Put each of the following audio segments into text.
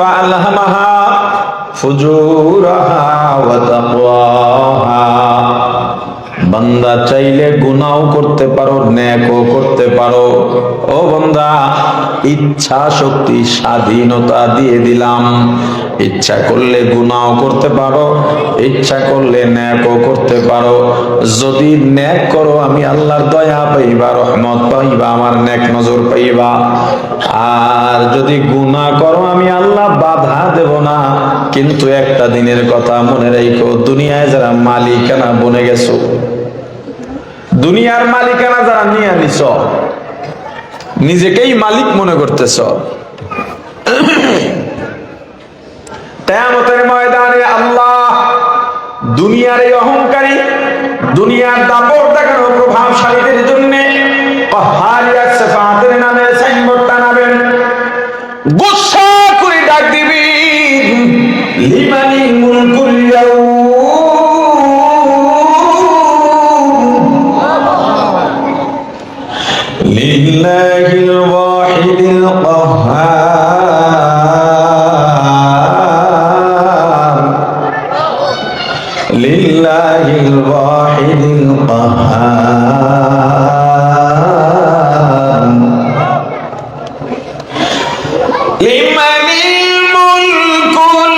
ফাআলহামাহা ফুজুরাহা ওয়া তাকওয়াহা। বান্দা চাইলে গুনাহও করতে পারো, নেকও করতে পারো। ও বান্দা, ইচ্ছা শক্তি স্বাধীনতা দিয়ে দিলাম। ইচ্ছা করলে গুনাহও করতে পারো, ইচ্ছা করলে নেকও করতে পারো। যদি নেক করো আমি আল্লাহর দয়া পাইবা, রহমত পাইবা, আমার নেক নজর পাইবা। আর যদি গুনাহ করো আমি আল্লাহ বাধা দেব না। কিন্তু একটা দিনের কথা মনে রাখো, দুনিয়ায় যারা মালিকানা বনে গেছো, দুনিয়ার মালিকানা যারা নিয়ে নিছ, নিজেকেই মালিক মনে করতেছ, কিয়ামতের ময়দানে আল্লাহ দুনিয়ার এই অহংকারী, দুনিয়ার দাপট দেখানো প্রভাবশালীদের জন্য কাহ্হারিয়া সিফাতের নামে সাইনবোর্ড টানাবেন। গুসা করে ডাক দিবি, লিমানিল মুলকুল ইয়াউম, লিল্লাহিল ওয়াহিদিল কাহ্হার, লিল্লাহিল ওয়াহিদিল কাহ্হার, লিমানিল মুলকুল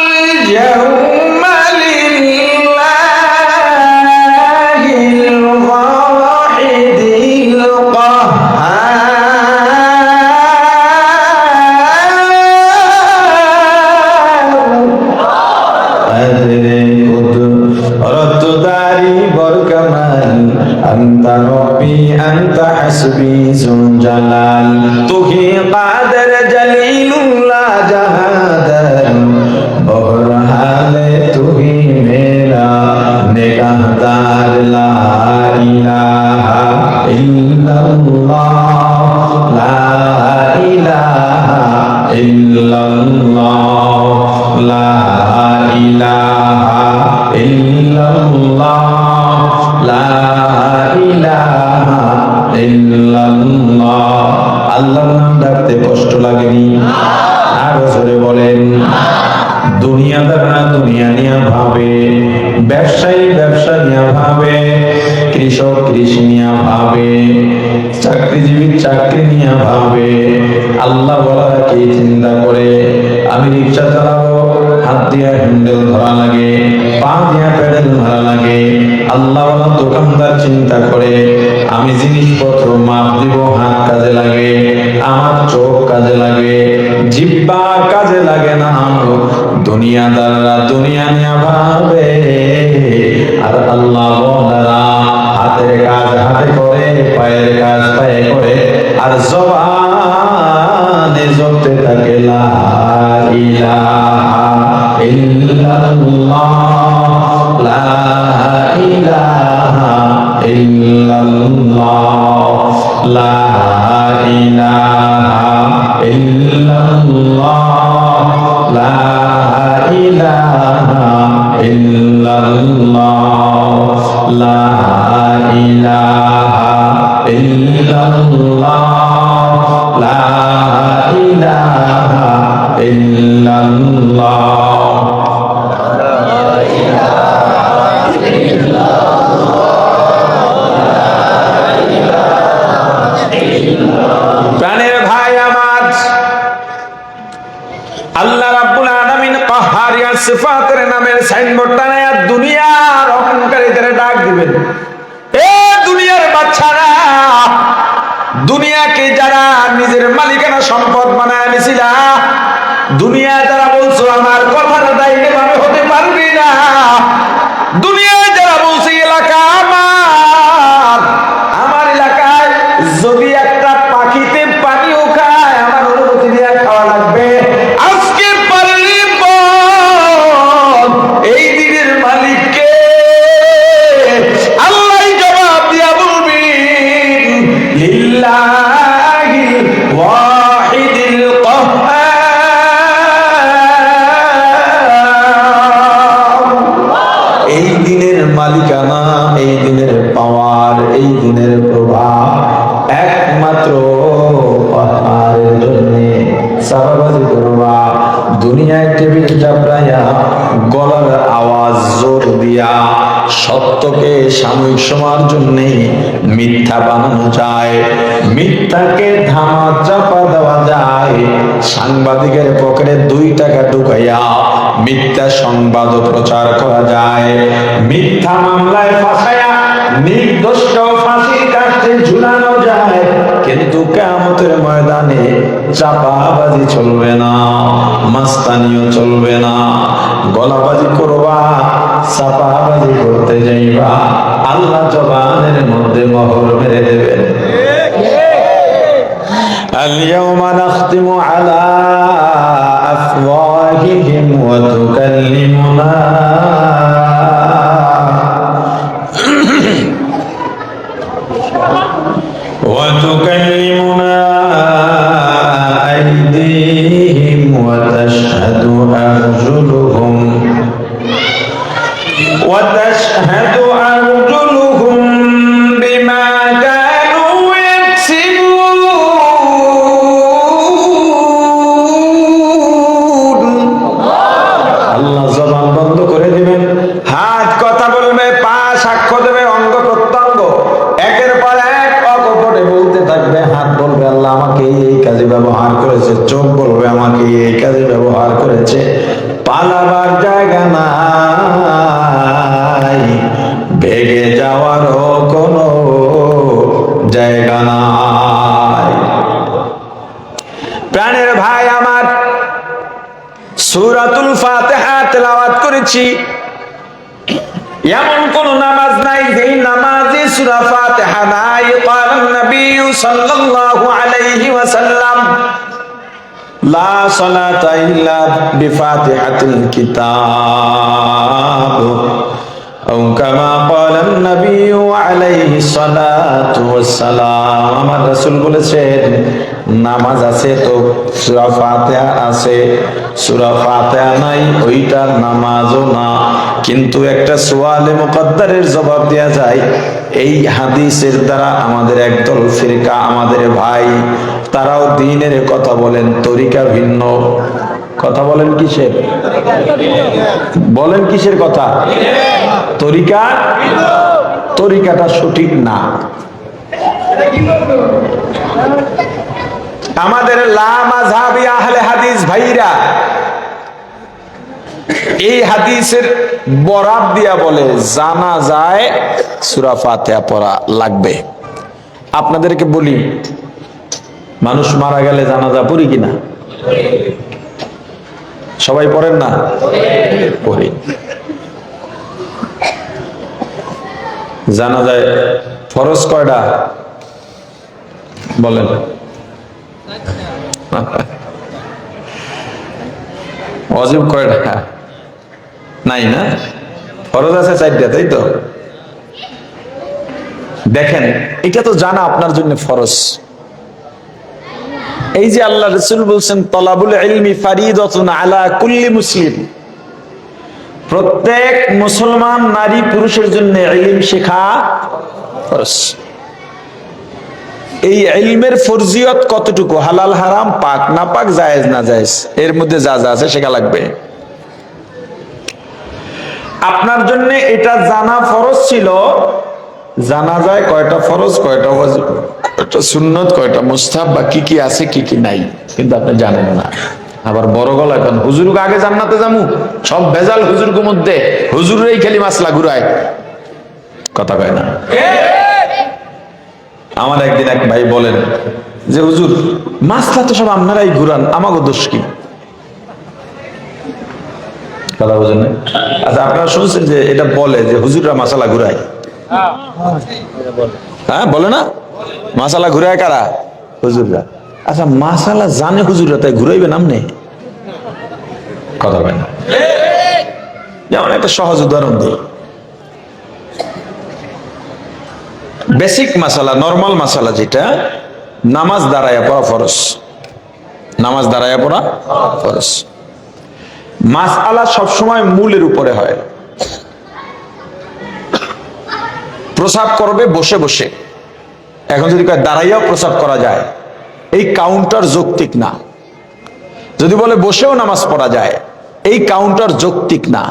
ইয়াউমা লিল্লাহিল ওয়াহিদিল আনতা রব্বি আনতা হাসবি যুল জালাল, তুহি কাদের জলিলুল্লাহ জাহাদার, বহরহালে তুহি মেরা নিগাহদার, লা ইলাহা ইল্লাল্লাহ, লা ইলাহা ইল্লাল্লাহ, লা ইলাহা ইল্লাল্লাহ, লা ইলাহা ইল্লাল্লাহ। আল্লাহর নাম ডাকতে কষ্ট লাগেনি? আর জোরে বলেন। দুনিয়াদাররা দুনিয়া নিয়ে ভাবে, ব্যবসায়ী ব্যবসা নিয়ে ভাবে, কৃষক কৃষি নিয়ে ভাবে, চাকরিজীবী চাকরি নিয়ে ভাবে। আল্লাহ বলা কি চিন্তা করে? আমি রিক্সা চালাবো, হাত দিয়া হ্যান্ডেল ধরা লাগে, পা দিয়া প্যাডেল ধরা লাগে। আল্লাহ দোকানদার চিন্তা করে আমি জিনিসপত্র মাপ দিব, হাত কাজে লাগে, আমার চোখ কাজে লাগে, জিহ্বা কাজে লাগে না। দুনিয়াদাররা দুনিয়া নিয়ে ভাবে, আর আল্লাহ বলারা হাতের কাজ হাতে করে, পায়ের কাজ পায়ে করে, আর জবানে জপতে থাকে লা ইলাহা ইল্লাল্লাহ, লা ইলাহা ইল্লাল্লাহ, লা ইলাহা ইল্লাল্লাহ, লা ইলাহা ইল্লাল্লাহ, লা ইলাহা ইল্লাল্লাহ, লা ইলাহা ইল্লাল্লাহ। প্রাণের ভাই আমার, আল্লাহ রাব্বুল আলামিন কাহ্হারিয়া সিফাতের নামের সাইনবোর্ড টানায়া দুনিয়ার অহংকারীদের ডাক দিবেন। এ দুনিয়ার বাচ্চারা, দুনিয়াকে যারা নিজের মালিকানা সম্পদ বানায় নিছিলা, দুনিয়া যারা বলছো আমার কথাটা দায়িত্বে ভাবে হতে পারবি না, দুনিয়া যারা বলছে এলাকা আমার, আমার এলাকায় যদি একটা পাখিতে পানিও খায় আমার অনুমতি নিয়ে খাওয়া লাগবে, আজকে পারলি বল এই দিনের মালিককে। আল্লাহ জবাব দিয়া বলবি লিল্লাহি ওয়াহিদিল কাহ্হার। এই দিনের মালিকানা দুনিয়ায় টেবিল চাপড়াইয়া গলার আওয়াজ জোর দিয়া সত্যকে সাময়িক সময়ের জন্য মিথ্যা বানানো যায়, মিথ্যাকে ধামা চাপা দেওয়া যায়, সাংবাদিকের পকেটে 2 টাকা ঢুকাইয়া মিথ্যা সংবাদও প্রচার করা যায়, মিথ্যা মামলায় ফাঁসাইয়া নির্দোষকেও ফাঁসির কাস্টে ঝুলানো যায়। কিন্তু কিয়ামতের ময়দানে চাপাবাজি চলবে না, মাস্তানিও চলবে না। গলাবাজি করবা, চাপাবাজি করতে যাইবা, আল্লাহ জবানের মধ্যে মোহর মেরে দেবেন। اليوم نختم على أفواههم وتكلمنا أيديهم وتشهد أرجلهم بما كانوا يكسبون। আল্লাহ জবান বন্ধ করে দিবেন, হাত কথা বলবে, পা সাক্ষ্য দেবে, অঙ্গ প্রত্যঙ্গ একের পর এক অকপটে বলতে থাকবে। হাত বলবে আল্লাহ আমাকে এই কাজে ব্যবহার করেছে, চোখ বলবে আমাকে এই কাজে ব্যবহার করেছে। পালাবার জায়গা নাই, ভেগে যাওয়ারও কোনো জায়গা নাই। প্রাণের ভাই আমার, সূরাতুল ফাতিহা তেলাওয়াত করেছি, এমন কোন নামাজ নাই যেই নামাজে সূরা ফাতিহা নাই। ক্বালা নবী সাল্লাল্লাহু আলাইহি ওয়াসাল্লাম লা সালাতা ইল্লা বিফাতিহাতিল কিতাব আও কামা ক্বালা নবী আলাইহি সালাতু ওয়াসসালাম। আমার রাসূল বলেছেন নামাজ আছে তো সূরা ফাতিহা আছে, সূরা ফাতিহা নাই ওইটার নামাজও না। কিন্তু একটা সুয়ালে মুকদ্দারের জবাব দেয়া যায়, এই হাদিসের দ্বারা আমাদের একদল ফিরকা, আমাদের ভাই, তারাও দ্বীনের কথা বলেন, তরিকা ভিন্ন। কথা বলেন কিসের? বলেন কিসের কথা? তরিকা, তরিকাটা সঠিক না। আমাদের লা মাযহাবি আহলে হাদিস ভাইরা এই হাদিসের বরাত দিয়া বলে জানাজায় সূরা ফাতিহা পড়া লাগবে। আপনাদেরকে বলি, মানুষ মারা গেলে জানাজা পড়ি কিনা? সবাই পড়েন না? পড়ি। জানাজায় ফরজ কয়টা বলেন? ওয়াজিব কয়টা? নাই না? ফরজ আছে 4টা, তাই তো? দেখেন, এটা তো জানা আপনার জন্য ফরজ। এই যে আল্লাহ রাসূল বলছেন তলাবুল ইলমি ফারিদাতুন আলা কুল্লি মুসলিম, প্রত্যেক মুসলমান নারী পুরুষের জন্য ইলম শেখা ফরজ। এই ইলমের ফরজিয়ত কতটুকু? হালাল হারাম, পাক না পাক, জায়েজ না জায়েজ, এর মধ্যে যা যা আছে শেখা লাগবে। আপনার জন্য এটা জানা ফরজ ছিল, জানা যায় কয়টা ফরজ, কয়টা ওয়াজিব, কয়টা সুন্নত, কয়টা মুস্তাহাব, বা কি কি আছে কি কি নাই, কিন্তু আপনি জানেন না। আবার বড় গলা এখন হুজুরকে আগে জান্নাতে যামু, সব ভেজাল হুজুরকে মধ্যে, হুজুরেই খালি মাসলা ঘুরায়, কথা কয় না। আমার একদিন এক ভাই বলেন যে হুজুর মাসলা তো সব আপনারাই ঘুরান, আমাকে দোষ কি? কথা বুঝেন না? আচ্ছা, আপনারা শুনছেন যে এটা বলে যে হুজুররা মাসালা ঘুরায়? হ্যাঁ বলে না? মাসালা ঘুরায় কারা? হুজুররা। আচ্ছা, মাসালা জানে হুজুররা, তাই ঘুরাইবে নামনে? কথা কয় না। যেমন একটা সহজ উদাহরণ দিই, বেসিক মাসালা, নরমাল মাসালা যেটা, নামাজ দাঁড়ায়া পড়া ফরজ, নামাজ দাঁড়ায়া পড়া ফরজ। মাসআলা সবসময় মূলের উপরে হয়। প্রসাব করবে বসে বসে, এখন যদি দাঁড়াইয়াও প্রসাব করা যায়, এই কাউন্টার যৌক্তিক না। যদি বলে বসেও নামাজ পড়া যায়, এই কাউন্টার যৌক্তিক না।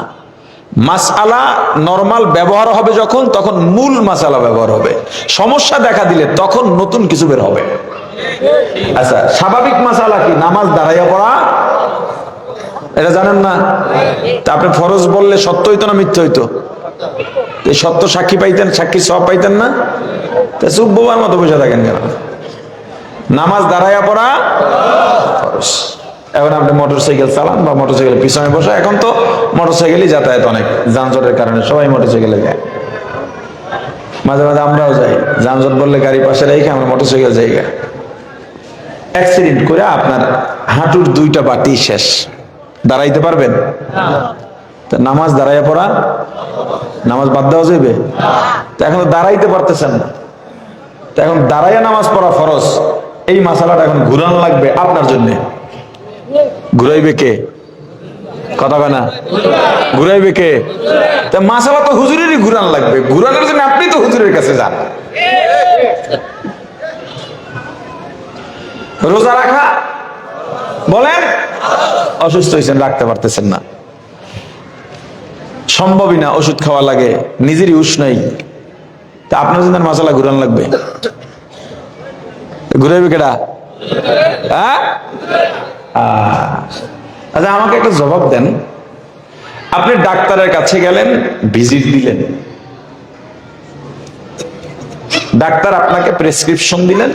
মাসআলা নরমাল ব্যবহার হবে যখন, তখন মূল মাসআলা ব্যবহার হবে। সমস্যা দেখা দিলে তখন নতুন কিছু বের হবে। আচ্ছা, স্বাভাবিক মাসআলা কি? নামাজ দাঁড়াইয়া পড়া, এটা জানেন না? তা আপনি ফরজ বললে সত্য হইতো না মিথ্যা হইতো? এই সত্য সাক্ষী পাইতেন, সাক্ষী সব পাইতেন না? তা চুপ বোবার মতো বসে থাকেন কেন? নামাজ দাঁড়াইয়া পড়া ফরজ। এখন আপনি মোটরসাইকেল চালান বা মোটরসাইকেল পিছনে বসে, এখন তো মোটরসাইকেলই যাতায়াত, অনেক যানজটের কারণে সবাই মোটরসাইকেলে যায়। মাঝে মাঝে আমরাও যাই, যানজট বললে গাড়ি পাশে রেখে আমরা মোটরসাইকেল যাই। অ্যাক্সিডেন্ট করে আপনার হাঁটুর 2টা বাটি শেষ, দাঁড়াইতে পারবেন? নামাজ দাঁড়াইয়া পড়া, নামাজ বাদ দেওয়া যাবে? তো এখন দাঁড়াইতে পারতেছেন না, তো এখন দাঁড়াইয়া নামাজ পড়া ফরজ। এই মাসালাটা এখন ঘুরান লাগবে আপনার জন্য। ঘুরাইবে কে? কথা কয় না? ঘুরাইবে কে? তা মাসালা তো হুজুরেরই ঘুরান লাগবে। ঘুরানোর জন্য আপনি তো হুজুরের কাছে যান। রোজা রাখা বলেন, অসুস্থ হয়েছেন, রাখতে পারতেছেন না, সম্ভবই না, ওষুধ খাওয়া লাগে, নিজেরই হুঁশ নাই, তা আপনার জন্য মাসালা ঘুরান লাগবে। ঘুরাইবে কেডা? হ্যাঁ? আচ্ছা, আমাকে একটা জবাব দেন। আপনি ডাক্তারের কাছে গেলেন, ভিজিট দিলেন, ডাক্তার আপনাকে প্রেসক্রিপশন দিলেন,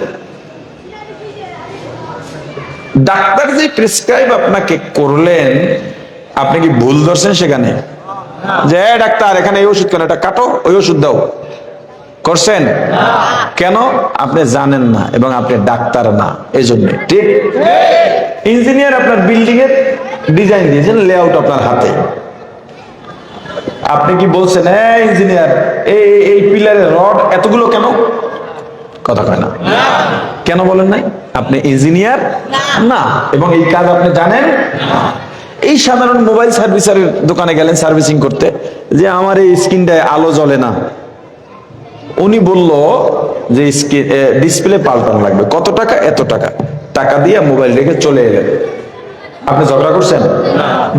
ডাক্তার যে প্রেসক্রাইব আপনাকে করলেন, আপনি কি ভুল ধরছেন সেখানে? যে ডাক্তার এখানে এই ওষুধ কেন, এটা কাটো, ওই ওষুধ দাও, করছেন? কেন? আপনি জানেন না এবং আপনি ডাক্তার না, এই জন্য। ঠিক? ইঞ্জিনিয়ার আপনার বিল্ডিং এর ডিজাইন দিয়েছেন, লেআউট আপনার হাতে, আপনি কি বলছেন ইঞ্জিনিয়ার এই পিলারের রড এতগুলো কেন? কথা কয় না। কেন বলেন নাই? আপনি ইঞ্জিনিয়ার না এবং এই কাজ আপনি জানেন না। এই সাধারণ মোবাইল সার্ভিসের দোকানে গেলেন সার্ভিসিং করতে, যে আমার এই স্ক্রিনটায় আলো জ্বলে না, উনি বলল যে ডিসপ্লে পাল্টানো লাগবে, কত টাকা? এত টাকা। টাকা দিয়ে মোবাইল রেখে চলে এলেন। আপনি ঝগড়া করছেন?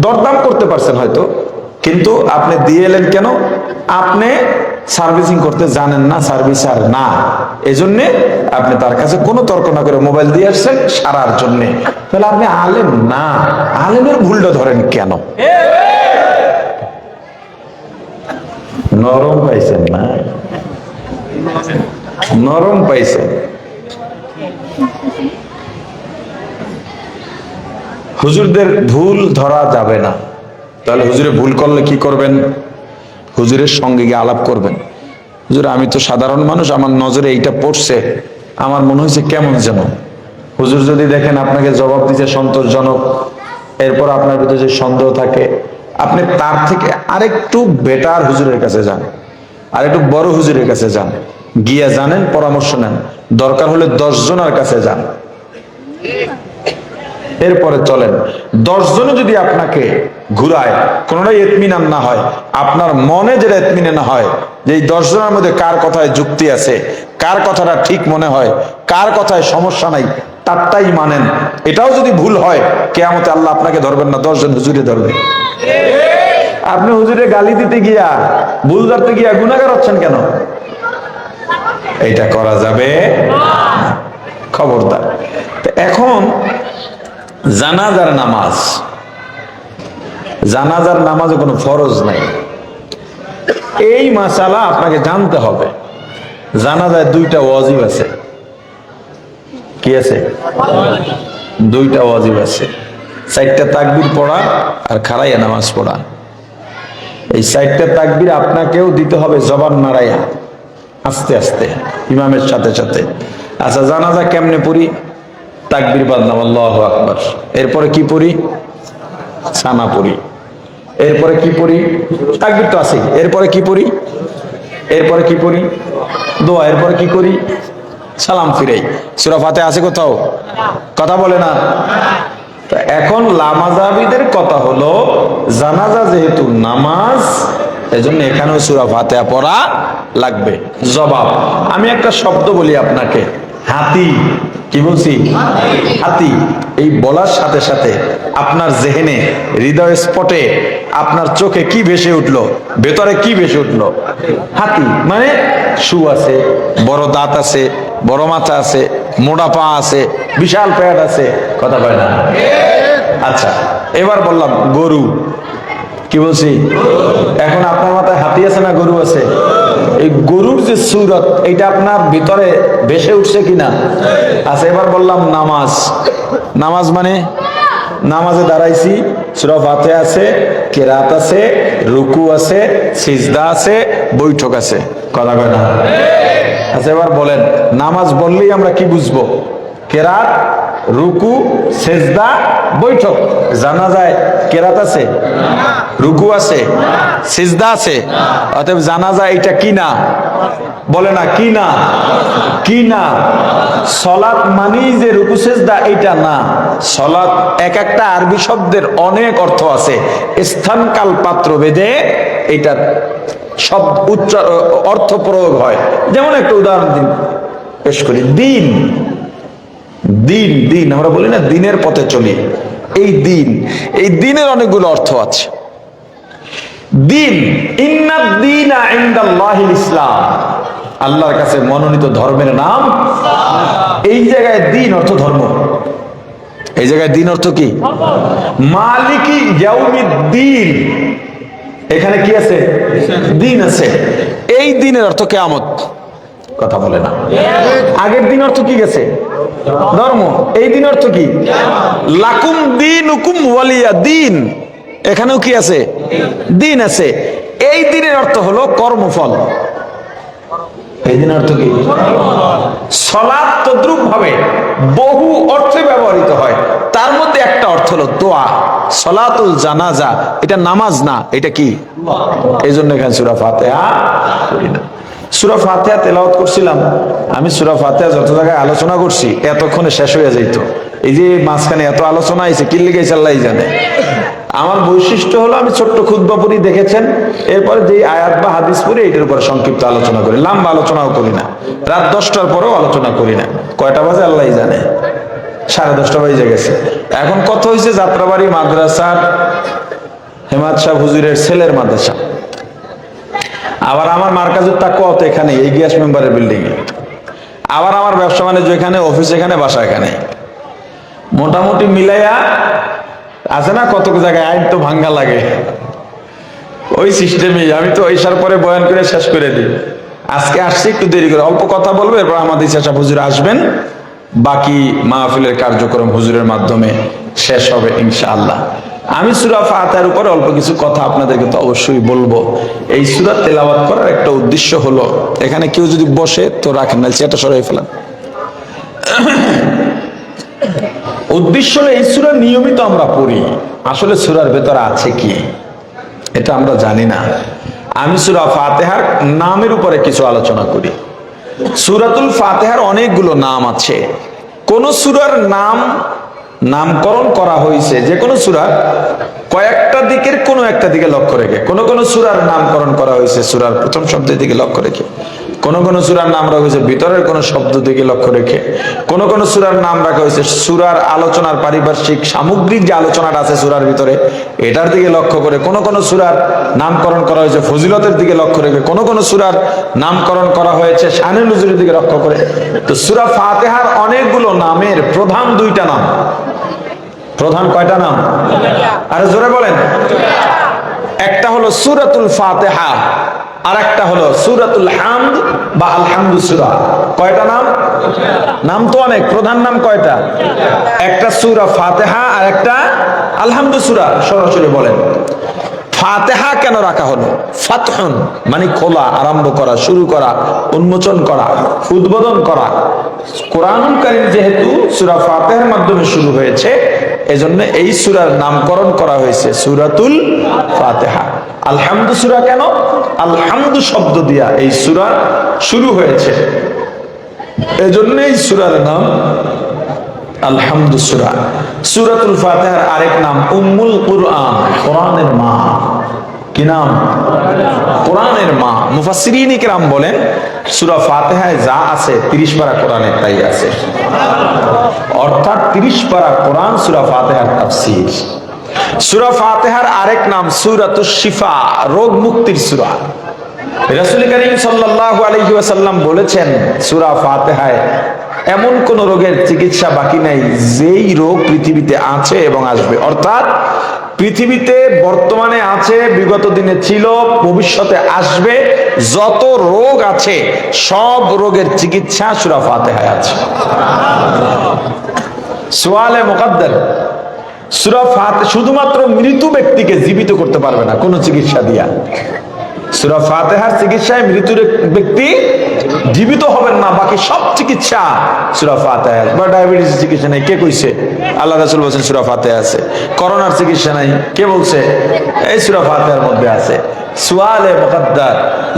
দরদাম করতে পারছেন হয়তো, কিন্তু আপনি দিয়ে এলেন কেন? আপনি সার্ভিসিং করতে জানেন না, সার্ভিসার না, এজন্য আপনি তার কাছে কোনো তর্ক না করে মোবাইল দিয়ে আসছেন সারার জন্য। তাহলে আপনি আলেম না, আলেমের ভুলটা ধরেন কেন? নরম পাইছেন না? নরম পাইছেন। হুজুরদের ভুল ধরা যাবে না। তাহলে হুজুরে ভুল করলে কি করবেন? হুজুরের সঙ্গে গিয়ে আলাপ করবেন। হুজুর, আমি তো সাধারণ মানুষ, আমার নজরে এইটা পড়ছে, আমার মনে হয়েছে কেমন যেন। হুজুর যদি দেখেন আপনাকে জবাব দিতে সন্তোষজনক, এরপর আপনার ভিতরে যে সন্দেহ থাকে, আপনি তার থেকে আরেকটু বেটার হুজুরের কাছে যান, আর একটু বড় হুজুরের কাছে যান, গিয়া জানেন, পরামর্শ নেন, দরকার হলে 10 জনের কাছে যান, এরপরে চলেন। 10 জনে যদি আপনাকে ঘুরায়, কোনটাই ইতমিনান না হয়, আপনার মনে যেটা ইতমিনান হয় যে এই 10 জনের মধ্যে কার কথায় যুক্তি আছে, কার কথাটা ঠিক মনে হয়, কার কথায় সমস্যা নাই, তারটাই মানেন। এটাও যদি ভুল হয়, কিয়ামতে আল্লাহ আপনাকে ধরবেন না, 10 জন হুজুরে ধরবে। আপনি হুজুরে গালি দিতে গিয়া, ভুল ধরতে গিয়া গুনাহগার হচ্ছেন কেন? এইটা করা যাবে না, খবরদার। এখন জানাজার নামাজ, জানাজার নামাজে কোনো ফরজ নাই, এই মাসালা আপনাকে জানতে হবে। জানাজায় 2টা ওয়াজিব আছে। কি আছে? 2টা ওয়াজিব আছে। 4টা তাকবীর পড়া আর খাড়াইয়া নামাজ পড়া। এই 4টা তাকবীর আপনাকেও দিতে হবে জবান নাড়াইয়া, আস্তে আস্তে, ইমামের সাথে সাথে। আচ্ছা, জানাজা কেমনে পড়ি? তাকবীর বাদলাম আল্লাহু আকবার, এরপরে কি পড়ি? সানা পড়ি। এরপরে কি পড়ি? তাকবীর তো আছে। এরপরে কি পড়ি? এরপরে কি পড়ি? দোয়া। এরপরে কি করি? সালাম ফিরাই। সূরা ফাতিহা আছে কোথাও? কথা বলে না। এখন লামাজাবিদের কথা হলো, জানাজা যেহেতু নামাজ, এজন্য এখানেও সূরা ফাতিহা পড়া লাগবে। জবাব, আমি একটা শব্দ বলি আপনাকে, হাতি। কি বলছি? হাতি। এই বলার সাথে সাথে আপনার জেহেনে, হৃদয় স্পটে, আপনার চোখে কি ভেসে উঠলো, ভেতরে কি ভেসে উঠলো? হাতি। মানে সু আছে, বড় দাঁত আছে, বড় মাথা আছে, মোটা পা আছে, বিশাল পেট আছে, কথা বলে না? আচ্ছা, এবার বললাম গরু। কি বলছি? এখন আপনার মাথায় হাতি আছে না গরু আছে? এই গরুর যে সুরত, এটা আপনার ভিতরে ভেসে উঠছে কিনা? আচ্ছা, এবার বললাম নামাজ। নামাজ মানে নামাজে দাঁড়াইছি, সূরা ফাতিহা আছে, কেরাত আছে, রুকু আছে, সিজদা আছে, বৈঠক আছে, কথা কয় না? আচ্ছা, এবার বলেন নামাজ বললেই আমরা কি বুঝবো? কেরাত, রুকু, সিজদা, বৈঠক। জানা যায় কেরাত আছে, রুকু আছে, সিজদা আছে, অতএব জানা যায় এটা কি না? বলে না কি না? কি না? সলাত মানি যে রুকু সিজদা এটা না। সলাত এক একটা আরবি শব্দের অনেক অর্থ আছে, স্থান কাল পাত্র ভেদে এটা সব অর্থ প্রয়োগ হয়। যেমন একটা উদাহরণ দিন পেশ করি। দিন, দিন, দিন আমরা বলি না দিনের পথে চলি। এই দিন, এই দিনের অনেকগুলো অর্থ আছে। দিন, ইন্নাদ দীনা ইনদাল্লাহিল ইসলাম, আল্লাহর কাছে মনোনীত ধর্মের নাম। এই জায়গায় দিন অর্থ ধর্ম। এই জায়গায় দিন অর্থ কি? মালিকি ইয়াউমিদ্দিন, এখানে কি আছে? দিন আছে। এই দিনের অর্থ কিয়ামত, কথা বলে না? আগের দিন অর্থ কি গেছে? ধর্ম। এই দিন অর্থ কি? লাকুম দীনুকুম ওয়ালিয়া দিন, এখানেও কি আছে? দিন আছে। এই দিনের অর্থ হলো কর্মফল। এই দিনের অর্থ কি? সালাত তদ্রুপ ভাবে বহু অর্থে ব্যবহৃত হয়, তার মধ্যে একটা অর্থ হলো দোয়া। সালাতুল জানাজা, এটা নামাজ না, এটা কি? এই জন্য এখানে সূরা ফাতিহা পড়ি না। সূরা ফাতিহা তেলাওয়াত করছিলাম আমি। সূরা ফাতিহা যত জায়গায় আলোচনা করছি এতক্ষণে শেষ হয়ে যাইত। এই যে মাঝখানে এত আলোচনা হয়েছে, কি লিখেছে আল্লাহ জানে। আমার বৈশিষ্ট্য হলো আমি ছোট্ট খুতবা পড়ি, দেখেছেন। এরপরে যে আয়াত বা হাদিস পড়ি এটার উপরে সংক্ষিপ্ত আলোচনা করি, লম্বা আলোচনাও করি না। রাত 10টার পরেও আলোচনা করি না। কয়টা বাজে আল্লাহ জানে, 10:30 বেজে গেছে। এখন কত হয়েছে? যাত্রাবাড়ি মাদ্রাসার হেমাদ শাহ হুজুরের ছেলের মাদ্রাসা। আবার আমার মার্কাজুত তাকওয়া তো এখানে, এই গ্যাস মেম্বারের বিল্ডিং এ। আবার আমার ব্যবসা বাণিজ্য এখানে, অফিস এখানে, বাসা এখানে। মোটামুটি মিলাইয়া আছে না কত জায়গায় আইন তো ভাঙ্গা লাগে। ওই সিস্টেমে আমি তো ঈশার পরে বয়ান করে শেষ করে দিই। আজকে আসছি একটু দেরি করে, অল্প কথা বলবো, এরপর আমাদের ইচ্ছা হুজুর আসবেন, বাকি মাহফিলের কার্যক্রম হুজুরের মাধ্যমে শেষ হবে ইনশাআল্লাহ। আমি সূরা ফাতিহার উপরে অল্প কিছু কথা আপনাদেরকে তো অবশ্যই বলবো। এই সূরা তেলাওয়াত করার একটা উদ্দেশ্য হলো, এখানে কেউ যদি বসে তো রাখেন, না সেটা সরাই ফেলেন। উদ্দেশ্য হলো এই সূরা নিয়মিত আমরা পড়ি, আসলে সূরার ভেতরে আছে কি এটা আমরা জানি না। আমি সূরা ফাতিহার নামের উপরে কিছু আলোচনা করি। সূরাতুল ফাতিহার অনেকগুলো নাম আছে। কোন সূরার নামকরণ করা হয়েছে, যে কোনো সূরার কয়েকটা দিকের কোনো একটা দিকে লক্ষ্য রেখে। কোন কোন সূরার নামকরণ করা হয়েছে সূরার প্রথম শব্দের দিকে লক্ষ্য রেখে। কোন কোন সূরার নাম রাখা হয়েছে ভিতরের কোন শব্দ দিকে লক্ষ্য রেখে। কোন কোন সূরার নাম রাখা হয়েছে সূরার আলোচনার পারিপার্শ্বিক সামগ্রিক যে আলোচনাটা আছে সূরার ভিতরে এটার দিকে লক্ষ্য করে। কোন কোন সূরার নামকরণ করা হয়েছে ফজিলতের দিকে লক্ষ্য রেখে। কোন কোন সূরার নামকরণ করা হয়েছে শানে নুজুলের দিকে লক্ষ্য করে। তো সূরা ফাতিহার অনেকগুলো নামের প্রধান দুইটা নাম। প্রধান কয়টা নাম? আরে জোরে বলেন। একটা হলো সূরাতুল ফাতিহা, আর একটা হলো সূরাতুল হামদ বা আল হামদু সূরা। কয়টা নাম? নাম তো অনেক, প্রধান নাম কয়টা? একটা সূরা ফাতিহা আর একটা আল হামদু সূরা। সরাসরি বলেন ফাতিহা কেন রাখা হলো? ফাতহুন মানে খোলা, আরম্ভ করা, শুরু করা, উন্মোচন করা, উদ্বোধন করা। কোরআনুল কারীম যেহেতু সূরা ফাতিহার মাধ্যমে শুরু হয়েছে, এজন্য এই সূরার নামকরণ করা হয়েছে সূরাতুল ফাতিহা। আল হামদু সূরা কেন? আল হামদু শব্দ দিয়া এই সূরা শুরু হয়েছে, এজন্য এই সূরার নাম আল হামদু সূরা। সূরাতুল ফাতিহার আরেক নাম উম্মুল কুরআন, কোরআনের মা। কি নাম? কোরআনের মা। মুফাসসিরিন ইকরাম বলেন সূরা ফাতিহায় যা আছে 30 পারা কোরআনে তাই আছে, অর্থাৎ 30 পারা কোরআন সূরা ফাতিহার তাফসীর। সূরা ফাতিহার আরেক নাম সূরাতুশ শিফা, রোগ মুক্তির সূরা। রাসূল করিম সাল্লাল্লাহু আলাইহি ওয়াসাল্লাম বলেছেন, সূরা ফাতিহায় এমন কোন রোগের চিকিৎসা বাকি নাই যেই রোগ পৃথিবীতে আছে এবং আসবে, অর্থাৎ পৃথিবীতে বর্তমানে আছে, বিগত দিনে ছিল, ভবিষ্যতে আসবে, যত রোগ আছে সব রোগের চিকিৎসা সূরা ফাতিহায় আছে। সুয়ালে মুকাদ্দার, সূরা ফাতিহা শুধুমাত্র মৃত ব্যক্তিকে জীবিত করতে পারবে না কোন চিকিৎসা দিয়া। সূরা ফাতিহার চিকিৎসায় মৃত ব্যক্তি জীবিত হবেন না, বাকি সব চিকিৎসা সূরা ফাতিহা। বা ডায়াবেটিস চিকিৎসা নাই, কে কইছে? আল্লাহ রাসূল বলেছেন সূরা ফাতিহা আছে। করোনার চিকিৎসা নাই, কে বলছে? এই সূরা ফাতিহার মধ্যে আছে। সুয়ালে মুকাদ্দার,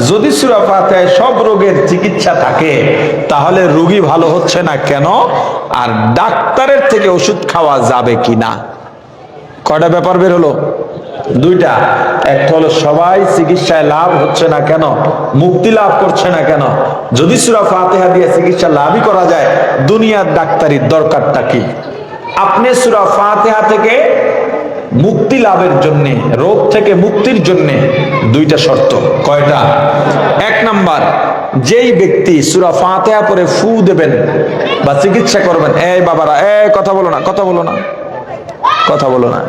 যদি সূরা ফাতিহায় সব রোগের চিকিৎসা থাকে তাহলে রোগী ভালো হচ্ছে না কেন, আর ডাক্তারের থেকে ওষুধ খাওয়া যাবে কিনা? কয়টা ব্যাপার বের হলো? দুইটা। একটা হলো সবাই চিকিৎসায় লাভ হচ্ছে না কেন, মুক্তি লাভ করছে না কেন? যদি সূরা ফাতিহা দিয়ে চিকিৎসা লাভই করা যায়, দুনিয়ার ডাক্তারির দরকারটা কি? আপনি সূরা ফাতিহা থেকে মুক্তি লাভের জন্য, রোগ থেকে মুক্তির জন্য দুইটা শর্ত। কয়টা? এক নাম্বার, যেই ব্যক্তি সূরা ফাতিহা পড়ে ফু দেবেন বা চিকিৎসা করবেন, এই বাবারা কথা বলো না, কথা বলো না, কথা বলো না,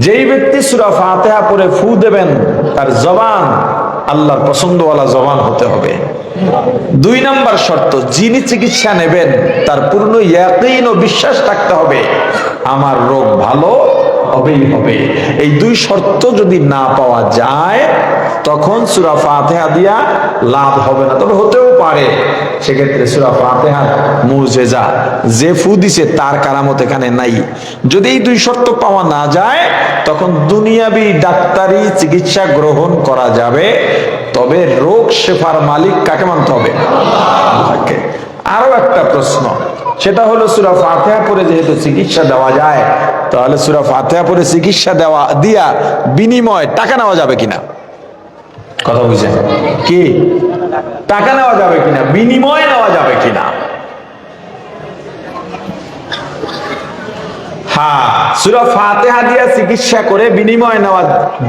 যেই ব্যক্তি সূরা ফাতিহা পড়ে ফু দেবেন তার জবান আল্লাহর পছন্দওয়ালা জবান হতে হবে। দুই নাম্বার শর্ত, যিনি চিকিৎসা নেবেন তার পূর্ণ ইয়াকিন ও বিশ্বাস থাকতে হবে আমার রোগ ভালো হবেই হবে। এই দুই শর্ত যদি না পাওয়া যায় তখন সূরা ফাতিহা দিয়া লাভ হবে না। তবে হতেও পারে সেক্ষেত্রে সূরা ফাতিহার মুজিজা, যে ফু দিছে তার কারামত এখানে নাই। যদি এই দুই শর্ত পাওয়া না যায় তখন দুনিয়াবি ডাক্তারি চিকিৎসা গ্রহণ করা যাবে, তবে রোগ শেফার মালিক কাকে মানতে হবে? আল্লাহকে। আরো একটা প্রশ্ন, সেটা হলো সূরা ফাতিহা পড়ে যেহেতু চিকিৎসা দেওয়া যায়, তাহলে সূরা ফাতিহা পড়ে চিকিৎসা দিয়া বিনিময়ে টাকা নেওয়া যাবে কিনা? কথা বুঝছেন কি? টাকা নেওয়া যাবে কিনা, বিনিময় নেওয়া যাবে কিনা? হ্যাঁ, সূরা ফাতিহা দিয়ে চিকিৎসা করে বিনিময় নেওয়া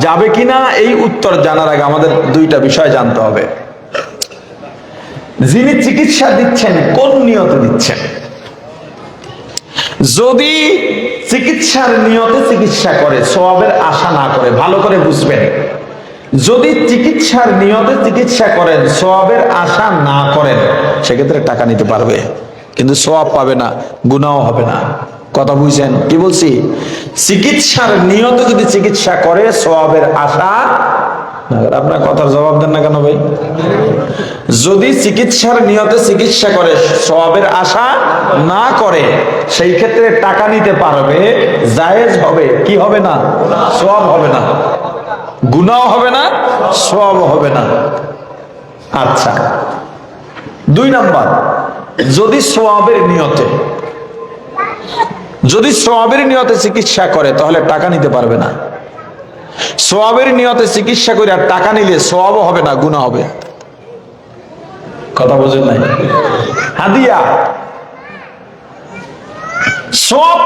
যাবে কিনা এই উত্তর জানার আগে আমাদের দুইটা বিষয় জানতে হবে। যিনি চিকিৎসা দিচ্ছেন কোন নিয়তে দিচ্ছেন? যদি চিকিৎসার নিয়তে চিকিৎসা করে, সওয়াবের আশা না করে, ভালো করে বুঝবেন, যদি চিকিৎসার নিয়তে চিকিৎসা করেন, সওয়াবের আশা না করেন, সেক্ষেত্রে টাকা নিতে পারবে, কিন্তু সওয়াব পাবে না, গুনাহও হবে না। কথা বুঝছেন কি বলছি? চিকিৎসার নিয়তে যদি চিকিৎসা করে, সওয়াবের আশা, আপনার কথার জবাব দেন না কেন ভাই? যদি চিকিৎসার নিয়তে চিকিৎসা করে, সওয়াবের আশা না করে, সেই ক্ষেত্রে টাকা নিতে পারবে, জায়েজ হবে, কি হবে না? সওয়াব হবে না, গুনাহও হবে না, সওয়াবও হবে না। আচ্ছা, দুই নাম্বার, যদি সওয়াবের নিয়তে চিকিৎসা করে তাহলে টাকা নিতে পারবে না। সওয়াবের নিয়তে চিকিৎসা করে আর টাকা নিলে সওয়াবও হবে না, গুনাহ হবে। কথা বুঝেন নাই? হাদিয়া, সওয়াব,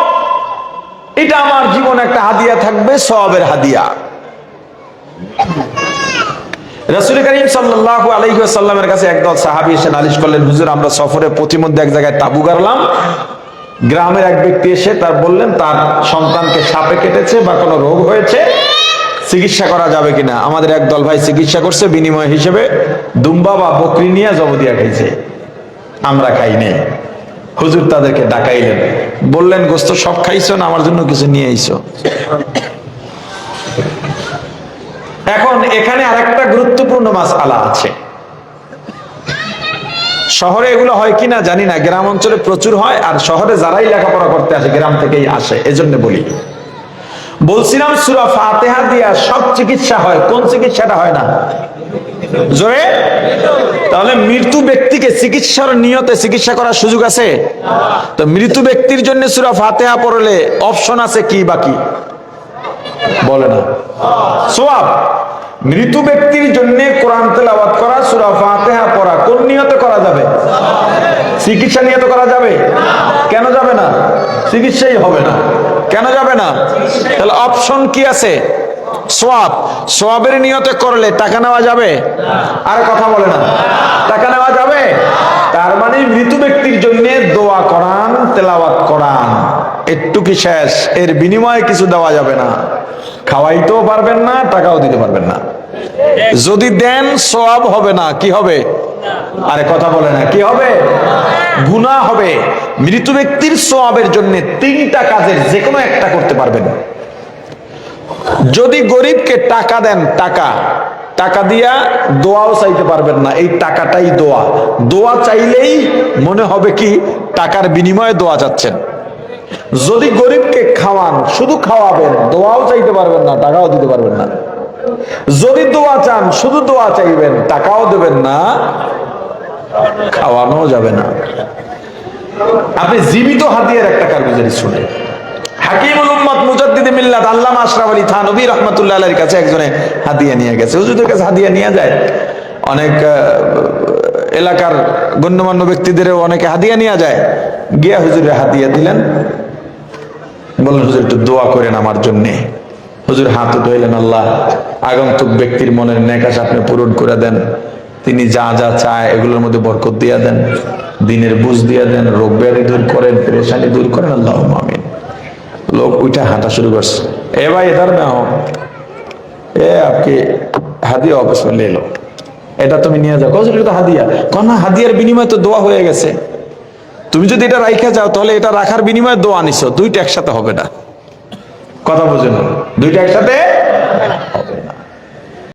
এটা আমার জীবনে একটা হাদিয়া থাকবে, সওয়াবের হাদিয়া। রাসূল করিম সাল্লাল্লাহু আলাইহি ওয়াসাল্লামের কাছে একদল সাহাবী এসে নালিশ করলেন, হুজুর আমরা সফরে পথিমধ্যে এক জায়গায় তাবু গাড়লাম, গ্রামের এক ব্যক্তি এসে তার বললেন তার সন্তানকে সাপে কেটেছে বা কোনো রোগ হয়েছে, চিকিৎসা করা যাবে কিনা। আমাদের একদল ভাই চিকিৎসা করছে, বিনিময় হিসেবে দুম্বা বা বকরি নিয়ে জবদিয়া খাইছে, আমরা খাই নাই। হুজুর তাদেরকে ডাকাইলেন, বললেন গোস্ত সব খাইছো না, আমার জন্য কিছু নিয়ে আইছো। এখন এখানে আরেকটা গুরুত্বপূর্ণ মাসআলা আছে। শহরে এগুলো হয় কিনা জানি না, গ্রাম অঞ্চলে প্রচুর হয়, আর শহরে যারাই লেখাপড়া করতে আসে গ্রাম থেকেই আসে, এজন্য বলি। বলছিলাম সূরা ফাতিহা দিয়া সব চিকিৎসা হয়, কোন চিকিৎসাটা হয় না? জোরে? তাহলে মৃত্যু ব্যক্তিকে চিকিৎসার নিয়তে চিকিৎসা করার সুযোগ আছে? তো মৃত্যু ব্যক্তির জন্য সূরা ফাতিহা পড়লে অপশন আছে কি বাকি? বলে না। সওয়াব। মৃত ব্যক্তির জন্য কোরআন তেলাওয়াত করা, সূরা ফাতিহা পড়া কোন নিয়তে করা যাবে? চিকিৎসা নিয়তে করা যাবে? কেন যাবে না? চিকিৎসাই হবে না, কেন যাবে না? তাহলে অপশন কি আছে? সওয়াব। সওয়াবের নিয়তে করলে টাকা নেওয়া যাবে? আর কথা বলে না, টাকা নেওয়া যাবে? তার মানে মৃত ব্যক্তির জন্য দোয়া করান, তেলাওয়াত করান, একটু কি শেষ? এর বিনিময়ে কিছু দেওয়া যাবে না, খাওয়াইতেও পারবেন না, টাকাও দিতে পারবেন না। যদি দেন সওয়াব হবে না, কি হবে? আরে কথা বলে না, কি হবে? গুনাহ হবে। মৃত ব্যক্তির সওয়াবের জন্য তিনটা কাজের যে কোনো একটা করতে পারবেন। যদি গরিবকে টাকা দেন, টাকা দিয়া দোয়াও চাইতে পারবেন না, এই টাকাটাই দোয়া। দোয়া চাইলেই মনে হবে কি টাকার বিনিময়ে দোয়া চাচ্ছেন। যদি গরিবকে খাওয়ান, শুধু খাওয়াবেন, দোয়াও চাইতে পারবেন না, টাকাও দিতে পারবেন না। যদি দোয়া চান, শুধু দোয়া চাইবেন, টাকাও দেবেন না, খাওয়ানো যাবে না। আপনি জীবিত হাদিয়ার একটা কারগুজারি শুনেন। হাকিমুল উম্মত মুজাদ্দিদে মিল্লাত আল্লামা আশরাফ আলী থানভী রাহমাতুল্লাহ আলাইহির কাছে একজনে হাদিয়া নিয়ে গেছে। হুজুরের কাছে হাদিয়া নিয়ে যায়, অনেক এলাকার গণ্যমান্য ব্যক্তিদেরও অনেকে হাদিয়া নিয়ে যায়। গিয়া হুজুরের হাদিয়া দিলেন, বললেন হুজুর একটু দোয়া করেন আমার জন্য। হুজুর হাত উঠাইলেন, আল্লাহ আগন্তুক ব্যক্তির মনের নেক আশা আপনি পূরণ করে দেন, তিনি যা যা চায় এগুলোর মধ্যে বরকত দিয়া দেন, দিনের বুঝ দিয়া দেন, রোগ ব্যাধি দূর করেন, পেরেশানি দূর করেন, আল্লাহুম্মা আমিন। লোক উঠা হাঁটা শুরু করছে, এ ভাই इधर में आओ, এ আপনি হাদিয়া वापस में ले लो, এটা তুমি নিয়ে যাও। হুজুর এটা তো হাদিয়া। কোন না, হাদিয়ার বিনিময়ে তো দোয়া হয়ে গেছে, তুমি যদি এটা রাইখা যাও তাহলে এটা রাখার বিনিময়ে দোয়া নিছো, দুইটা একসাথে হবে না। কথা বুঝেন, দুইটা একসাথে